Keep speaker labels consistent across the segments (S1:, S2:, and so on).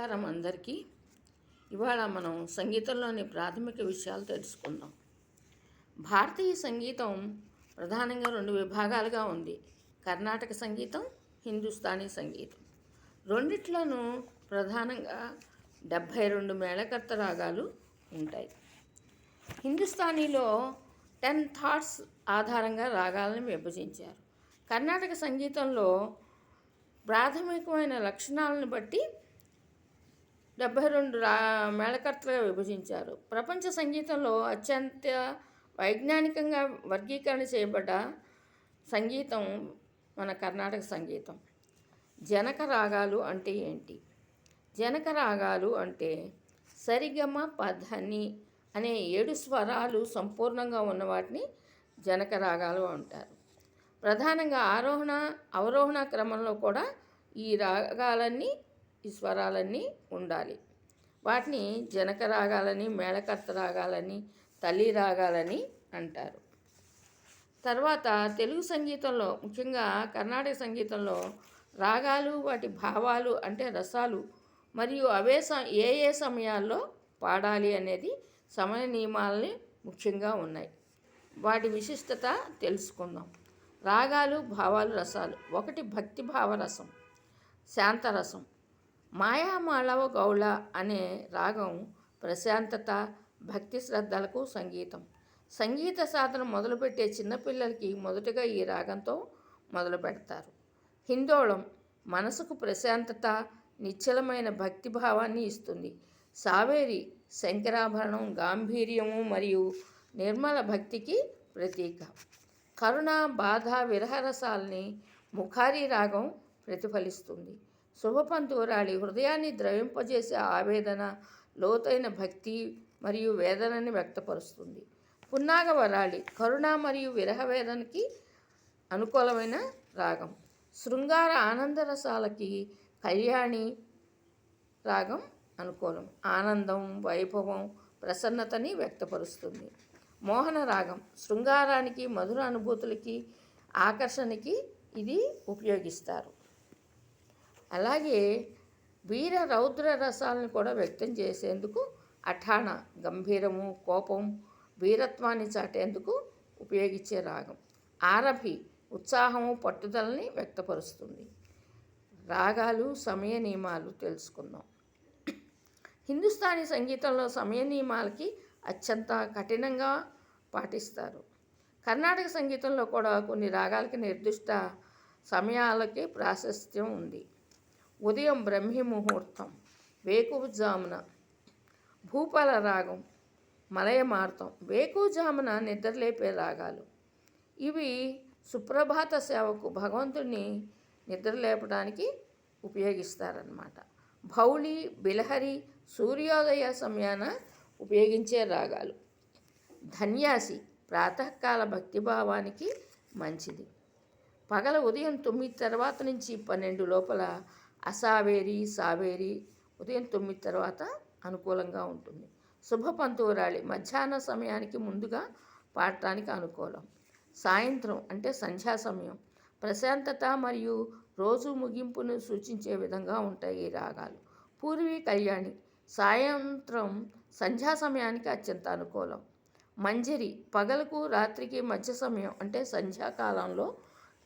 S1: నమస్కారం అందరికీ. ఇవాళ మనం సంగీతంలోని ప్రాథమిక విషయాలు తెలుసుకుందాం. భారతీయ సంగీతం ప్రధానంగా 2 విభాగాలుగా ఉంది: కర్ణాటక సంగీతం, హిందుస్థానీ సంగీతం. రెండిట్లోనూ ప్రధానంగా 72 మేళకర్త రాగాలు ఉంటాయి. హిందుస్థానీలో 10 థాట్స్ ఆధారంగా రాగాలను విభజించారు. కర్ణాటక సంగీతంలో ప్రాథమికమైన లక్షణాలను బట్టి 72 మేళకర్తలుగా విభజించారు. ప్రపంచ సంగీతంలో అత్యంత వైజ్ఞానికంగా వర్గీకరణ చేయబడ్డ సంగీతం మన కర్ణాటక సంగీతం. జనక రాగాలు అంటే ఏంటి? జనక రాగాలు అంటే సరిగమ పధని అనే 7 స్వరాలు సంపూర్ణంగా ఉన్న వాటిని జనక రాగాలు అంటారు. ప్రధానంగా ఆరోహణ అవరోహణ క్రమంలో కూడా ఈ రాగాలన్నీ, ఈ స్వరాలన్నీ ఉండాలి. వాటిని జనక రాగాలని, మేళకర్త రాగాలని, తల్లి రాగాలని అంటారు. తర్వాత తెలుగు సంగీతంలో, ముఖ్యంగా కర్ణాటక సంగీతంలో రాగాలు, వాటి భావాలు అంటే రసాలు మరియు అవే ఏ ఏ సమయాల్లో పాడాలి అనేది సమయ నియమాలని ముఖ్యంగా ఉన్నాయి. వాటి విశిష్టత తెలుసుకుందాం. రాగాలు, భావాలు, రసాలు. 1 భక్తి భావరసం, శాంతరసం. మాయామాళవ గౌళ అనే రాగం ప్రశాంతత, భక్తి శ్రద్ధలకు సంగీతం. సంగీత సాధన మొదలుపెట్టే చిన్నపిల్లలకి మొదటగా ఈ రాగంతో మొదలు పెడతారు. హిందోళం మనసుకు ప్రశాంతత, నిశ్చలమైన భక్తి భావాన్ని ఇస్తుంది. సావేరి శంకరాభరణం, గాంభీర్యము మరియు నిర్మల భక్తికి ప్రతీక. కరుణ, బాధ, విరహరసాల్ని ముఖారీ రాగం ప్రతిఫలిస్తుంది. శుభపంతూరాళి హృదయాన్ని ద్రవింపజేసే ఆవేదన, లోతైన భక్తి మరియు వేదనని వ్యక్తపరుస్తుంది. పున్నాగవరాళి కరుణ మరియు విరహ వేదనకి అనుకూలమైన రాగం. శృంగార ఆనందరసాలకి కళ్యాణి రాగం అనుకూలం. ఆనందం, వైభవం, ప్రసన్నతని వ్యక్తపరుస్తుంది. మోహన రాగం శృంగారానికి, మధుర అనుభూతులకి, ఆకర్షణకి ఇది ఉపయోగిస్తారు. అలాగే వీర రౌద్ర రసాలను కూడా వ్యక్తం చేసేందుకు అఠాణ గంభీరము, కోపం, వీరత్వాన్ని చాటేందుకు ఉపయోగించే రాగం. ఆరభి ఉత్సాహము, పట్టుదలని వ్యక్తపరుస్తుంది. రాగాలు, సమయ నియమాలు తెలుసుకుందాం. హిందుస్థానీ సంగీతంలో సమయ నియమాలకి అత్యంత కఠినంగా పాటిస్తారు. కర్ణాటక సంగీతంలో కూడా కొన్ని రాగాలకి నిర్దిష్ట సమయాలకి ప్రాశస్త్యం ఉంది. ఉదయం బ్రహ్మీ ముహూర్తం, వేకువజామున. భూపాల రాగం, మలయమార్తం. వేకువజామున నిద్రలేపే రాగాలు. ఇవి సుప్రభాత సేవకు, భగవంతుడిని నిద్రలేపడానికి ఉపయోగిస్తారన్నమాట. భౌళి, బిలహరి సూర్యోదయ సమయాన ఉపయోగించే రాగాలు. ధన్యాసి ప్రాతకాల భక్తిభావానికి మంచిది. పగల ఉదయం 9 తర్వాత నుంచి 12 లోపల. అసావేరి, సావేరి ఉదయం 9 తర్వాత అనుకూలంగా ఉంటుంది. శుభపంతూరాళి మధ్యాహ్న సమయానికి ముందుగా పాడటానికి అనుకూలం. సాయంత్రం అంటే సంధ్యా సమయం, ప్రశాంతత మరియు రోజు ముగింపును సూచించే విధంగా ఉంటాయి ఈ రాగాలు. పూర్వీ కళ్యాణి సాయంత్రం సంధ్యా సమయానికి అత్యంత అనుకూలం. మంజరి పగలకు రాత్రికి మధ్య సమయం అంటే సంధ్యాకాలంలో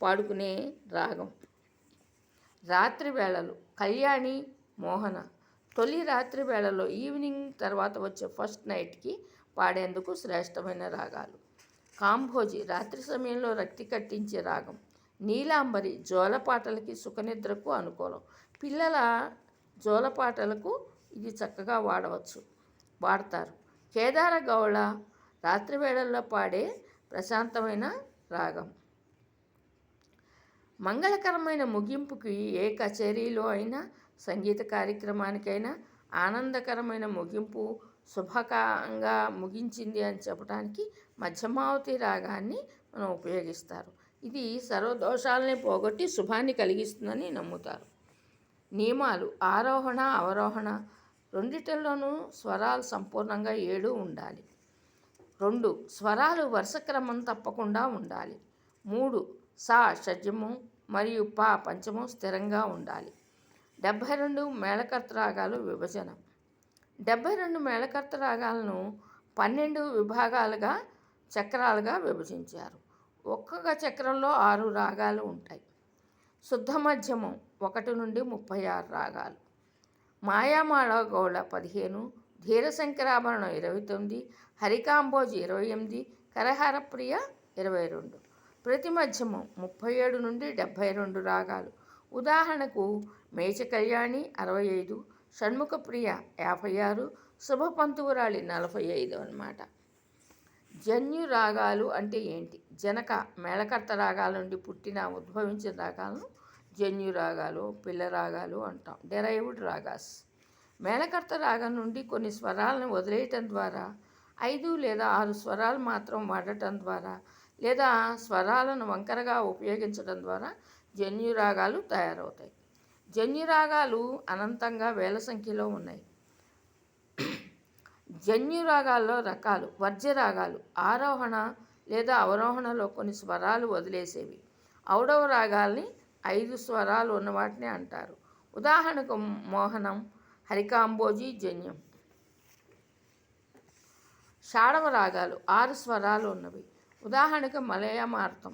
S1: పాడుకునే రాగం. రాత్రి వేళలు కళ్యాణి, మోహన. తొలి రాత్రి వేళలో, ఈవినింగ్ తర్వాత వచ్చే ఫస్ట్ నైట్కి పాడేందుకు శ్రేష్టమైన రాగాలు. కాంభోజి రాత్రి సమయంలో రక్తి కట్టించే రాగం. నీలాంబరి జోలపాటలకి, సుఖనిద్రకు అనుకూలం. పిల్లల జోలపాటలకు ఇది చక్కగా వాడతారు. కేదార గౌళ రాత్రి వేళల్లో పాడే ప్రశాంతమైన రాగం. మంగళకరమైన ముగింపుకి, ఏ కచేరీలో అయినా, సంగీత కార్యక్రమానికైనా ఆనందకరమైన ముగింపు, శుభకంగా ముగించింది అని చెప్పడానికి మధ్యమావతి రాగాన్ని మనం ఉపయోగిస్తారు. ఇది సర్వదోషాలని పోగొట్టి శుభాన్ని కలిగిస్తుందని నమ్ముతారు. నియమాలు ఆరోహణ, అవరోహణ రెండిటిల్లోనూ స్వరాలు సంపూర్ణంగా 7 ఉండాలి. 2 స్వరాలు వరుస క్రమం తప్పకుండా ఉండాలి. 3 సా షడ్జము మరియు పా పంచమం స్థిరంగా ఉండాలి. 72 మేళకర్త రాగాలు విభజన. 72 మేళకర్త రాగాలను 12 విభాగాలుగా చక్రాలుగా విభజించారు. ఒక్కొక్క చక్రంలో 6 రాగాలు ఉంటాయి. శుద్ధ మధ్యమం 1 నుండి 36 రాగాలు. మాయామాళ గౌళ 15, ధీరశంకరాభరణం 29, హరికాంబోజి 28, కరహరప్రియ 22. ప్రతి మధ్యమం 37 నుండి 72 రాగాలు. ఉదాహరణకు మేచ కళ్యాణి 65, షణ్ముఖప్రియ 56, శుభపంతువురాళి 45 అన్నమాట. జన్యు రాగాలు అంటే ఏంటి? జనక మేళకర్త రాగాల నుండి ఉద్భవించిన రాగాలను జన్యు రాగాలు, పిల్ల రాగాలు అంటాం. డెరైవ్డ్ రాగాస్. మేళకర్త రాగం నుండి కొన్ని స్వరాలను వదిలేయటం ద్వారా, 5 లేదా 6 స్వరాలు మాత్రం వాడటం ద్వారా, లేదా స్వరాలను వంకరగా ఉపయోగించడం ద్వారా జన్యు రాగాలు తయారవుతాయి. జన్యు రాగాలు అనంతంగా వేల సంఖ్యలో ఉన్నాయి. జన్యు రాగాల్లో రకాలు. వర్జ్య రాగాలు ఆరోహణ లేదా అవరోహణలో కొన్ని స్వరాలు వదిలేసేవి. ఔడవ రాగాల్ని 5 స్వరాలు ఉన్న వాటిని అంటారు. ఉదాహరణకు మోహనం, హరికాంబోజి, జన్యం. షాడవ రాగాలు 6 స్వరాలు ఉన్నవి. ఉదాహరణకు మలయమార్తం.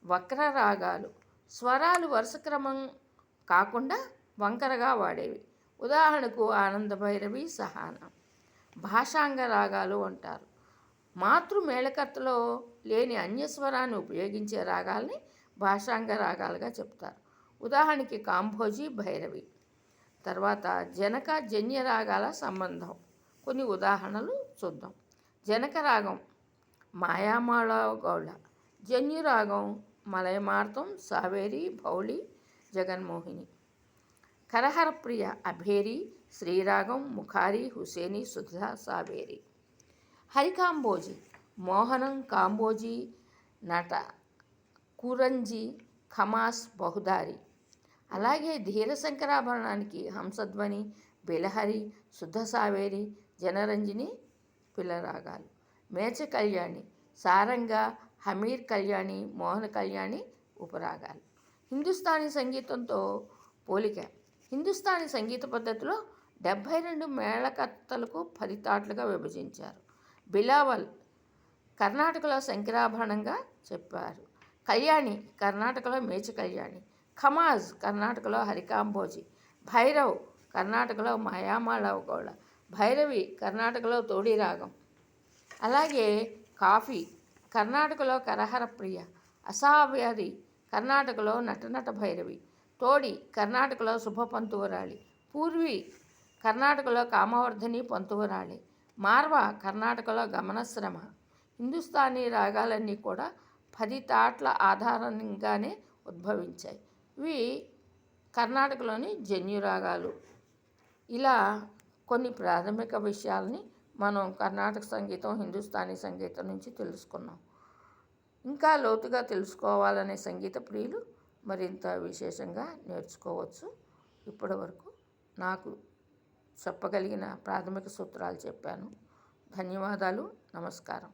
S1: వక్ర రాగాలు స్వరాలు వరుస క్రమం కాకుండా వంకరగా వాడేవి. ఉదాహరణకు ఆనంద భైరవి, సహాన. భాషాంగ రాగాలు అంటారు. మాతృ మేళకర్తలో లేని అన్యస్వరాన్ని ఉపయోగించే రాగాల్ని భాషాంగ రాగాలుగా చెప్తారు. ఉదాహరణకి కాంభోజి, భైరవి. తర్వాత జనక జన్య రాగాల సంబంధం. కొన్ని ఉదాహరణలు చూద్దాం. జనక రాగం మాయామాళ గౌళ. జన్యు రాగం మలయమార్తం, సావేరి, భౌళి, జగన్మోహిని. కరహరప్రియ అభేరి, శ్రీరాగం, ముఖారి, హుసేని, సుధా, సావేరి. హరికాంబోజి మోహనం, కాంబోజి, నట, కురంజి, ఖమాస్, బహుదారి. అలాగే ధీరశంకరాభరణానికి హంసధ్వని, బిలహరి, శుద్ధ సావేరి, జనరంజని పిల్లరాగాలు. మేచ కళ్యాణి సారంగ, హమీర్ కళ్యాణి, మోహన కళ్యాణి ఉపరాగాలు. హిందుస్థానీ సంగీతంతో పోలిక. హిందుస్థానీ సంగీత పద్ధతిలో 72 మేళకర్తలకు 10 తాట్లుగా విభజించారు. బిలావల్ కర్ణాటకలో శంకరాభరణంగా చెప్పారు. కళ్యాణి కర్ణాటకలో మేచ కళ్యాణి. ఖమాజ్ కర్ణాటకలో హరికాంబోజి. భైరవ్ కర్ణాటకలో మాయామాళ గౌళ. భైరవి కర్ణాటకలో తోడి రాగం. అలాగే కాఫీ కర్ణాటకలో కరహరప్రియ. అసావ్యాది కర్ణాటకలో నటనట భైరవి. తోడి కర్ణాటకలో శుభపంతువరాళి. పూర్వి కర్ణాటకలో కామవర్ధని పంతువరాళి. మార్వా కర్ణాటకలో గమనశ్రమ. హిందుస్థానీ రాగాలన్నీ కూడా 10 తాట్ల ఆధారంగానే ఉద్భవించాయి. ఇవి కర్ణాటకలోని జన్యు రాగాలు. ఇలా కొన్ని ప్రాథమిక విషయాల్ని మనం కర్ణాటక సంగీతం, హిందుస్థానీ సంగీతం నుంచి తెలుసుకున్నాం. ఇంకా లోతుగా తెలుసుకోవాలనే సంగీత ప్రియులు మరింత విశేషంగా నేర్చుకోవచ్చు. ఇప్పటి వరకు నాకు చెప్పగలిగిన ప్రాథమిక సూత్రాలు చెప్పాను. ధన్యవాదాలు. నమస్కారం.